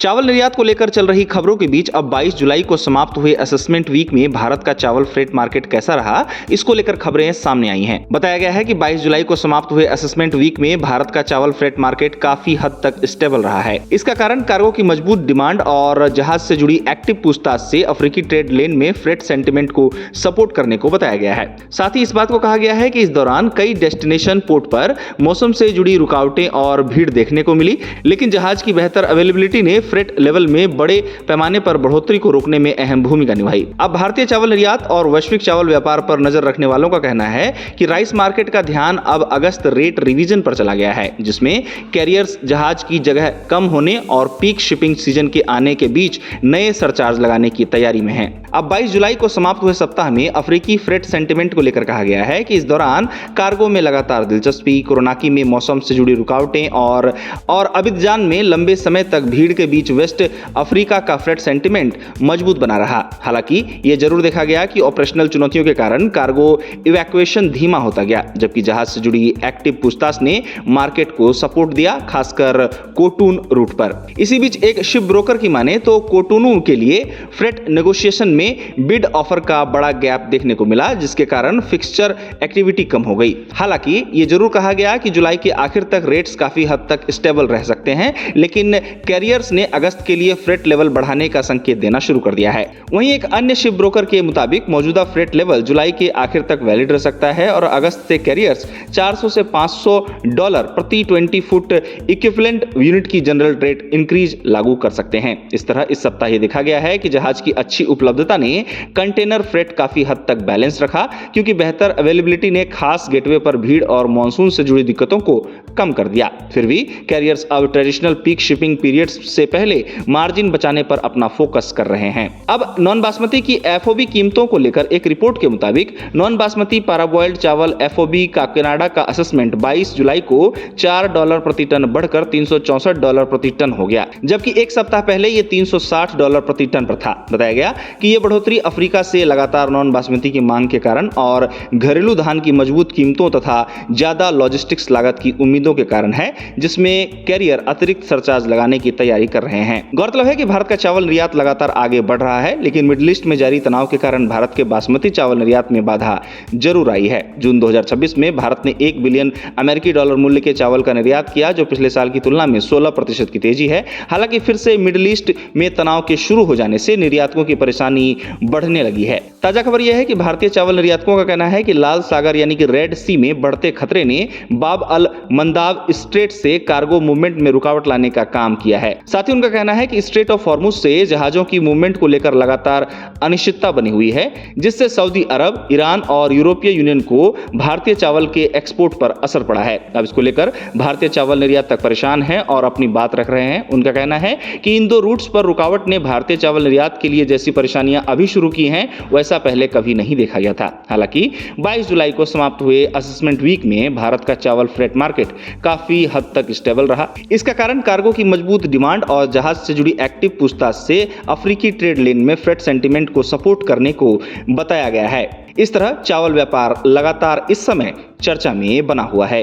चावल निर्यात को लेकर चल रही खबरों के बीच अब 22 जुलाई को समाप्त हुए असेसमेंट वीक में भारत का चावल फ्रेट मार्केट कैसा रहा, इसको लेकर खबरें सामने आई हैं। बताया गया है कि 22 जुलाई को समाप्त हुए असेसमेंट वीक में भारत का चावल फ्रेट मार्केट काफी हद तक स्टेबल रहा है। इसका कारण कार्गो की मजबूत डिमांड और जहाज से जुड़ी एक्टिव पूछताछ से अफ्रीकी ट्रेड लेन में फ्रेट सेंटिमेंट को सपोर्ट करने को बताया गया है। साथ ही इस बात को कहा गया है कि इस दौरान कई डेस्टिनेशन पोर्ट पर मौसम से जुड़ी रुकावटें और भीड़ देखने को मिली, लेकिन जहाज की बेहतर अवेलेबिलिटी ने फ्रेट लेवल में बड़े पैमाने पर बढ़ोतरी को रोकने में अहम भूमिका निभाई। अब भारतीय चावल निर्यात और वैश्विक चावल व्यापार पर नजर रखने वालों का कहना है कि राइस मार्केट का ध्यान अब अगस्त रेट रिवीजन पर चला गया है, जिसमें कैरियर्स जहाज की जगह कम होने और पीक शिपिंग सीजन के आने के बीच नए सरचार्ज लगाने की तैयारी में हैं। अब 22 जुलाई को समाप्त हुए सप्ताह में अफ्रीकी फ्रेट सेंटिमेंट को लेकर कहा गया है कि इस दौरान कार्गो में लगातार दिलचस्पी, कोरोनाकी में मौसम से जुड़ी रुकावटें और अबिदजान में लंबे समय तक भीड़ के बीच वेस्ट अफ्रीका का फ्रेट सेंटिमेंट मजबूत बना रहा। हालांकि यह जरूर देखा गया कि ऑपरेशनल चुनौतियों के कारण कार्गो इवैक्यूएशन धीमा होता गया, जबकि जहाज से जुड़ी एक्टिव पूछताछ ने मार्केट को सपोर्ट दिया, खासकर कोटून रूट पर। इसी बीच एक शिप ब्रोकर की माने तो कोटोनू के लिए फ्रेट नेगोशिएशन में बिड ऑफर का बड़ा गैप देखने को मिला, जिसके कारण फिक्सचर एक्टिविटी कम हो गई। हालांकि यह जरूर कहा गया कि जुलाई के आखिर तक रेट्स काफी हद तक स्टेबल रह सकते हैं, लेकिन कैरियर्स ने अगस्त के लिए फ्रेट लेवल बढ़ाने का संकेत देना शुरू कर दिया है। वहीं एक अन्य शिप ब्रोकर के मुताबिक मौजूदा फ्रेट लेवल जुलाई के आखिर तक वैलिड रह सकता है और अगस्त से कैरियर्स $400 से $500 प्रति 20 फुट इक्विवेलेंट यूनिट की जनरल रेट इंक्रीज लागू कर सकते हैं। इस तरह इस सप्ताह यह देखा गया है कि जहाज की अच्छी उपलब्धता ने कंटेनर फ्रेट काफी हद तक बैलेंस रखा, क्योंकि बेहतर अवेलेबिलिटी ने खास गेटवे पर भीड़ और मॉनसून से जुड़ी दिक्कतों को कम कर दिया। फिर भी कैरियर्स अब ट्रेडिशनल पीक शिपिंग पीरियड्स से पहले मार्जिन बचाने पर अपना फोकस कर रहे हैं। अब नॉन बासमती की एफओबी कीमतों को लेकर एक रिपोर्ट के मुताबिक नॉन बासमती पाराबॉइल्ड चावल एफओबी का कनाडा का असेसमेंट 22 जुलाई को $4 प्रति टन बढ़कर $364 प्रति टन हो गया, जबकि एक सप्ताह पहले यह $360 प्रति टन पर था। बताया गया कि यह बढ़ोतरी अफ्रीका से लगातार नॉन बासमती की मांग के कारण और घरेलू धान की मजबूत कीमतों तथा ज्यादा लॉजिस्टिक्स लागत की उम्मीदों के कारण है, जिसमें कैरियर अतिरिक्त सरचार्ज लगाने की तैयारी कर रहे हैं। गौरतलब है कि भारत का चावल निर्यात लगातार आगे बढ़ रहा है, लेकिन मिडिल ईस्ट में जारी तनाव के कारण भारत के बासमती चावल निर्यात में बाधा जरूर आई है। जून 2026 में भारत ने $1 बिलियन अमेरिकी डॉलर मूल्य के चावल का निर्यात किया, जो पिछले साल की तुलना में 16% की तेजी है। हालांकि फिर से मिडिल ईस्ट में तनाव के शुरू हो जाने से निर्यातकों की परेशानी बढ़ने लगी है। ताजा खबर यह है कि भारतीय चावल निर्यातकों का कहना है कि लाल सागर यानी कि रेड सी में बढ़ते खतरे ने बाब अल मंदाब स्ट्रेट से कार्गो मूवमेंट में रुकावट लाने का काम किया है। साथ ही उनका कहना है कि स्ट्रेट ऑफ हॉर्मुज से जहाजों की मूवमेंट को लेकर लगातार अनिश्चितता बनी हुई है, जिससे सऊदी अरब, ईरान और यूरोपीय यूनियन को भारतीय चावल के एक्सपोर्ट पर असर पड़ा है। अब इसको लेकर भारतीय चावल निर्यातक परेशान हैं और अपनी बात रख रहे हैं। उनका कहना है कि इन दो रूट्स पर रुकावट ने भारतीय चावल निर्यात के लिए जैसी परेशानियां अभी शुरू की हैं, वैसा पहले कभी नहीं देखा गया था। हालांकि 22 जुलाई को समाप्त हुए असेसमेंट वीक में भारत का चावल फ्रेट मार्केट काफी हद तक स्टेबल रहा। इसका कारण कार्गो की मजबूत डिमांड और जहाज से जुड़ी एक्टिव पूछताछ से अफ्रीकी ट्रेड लेन में फ्रेट सेंटिमेंट को सपोर्ट करने को बताया गया है। इस तरह चावल व्यापार लगातार इस समय चर्चा में बना हुआ है।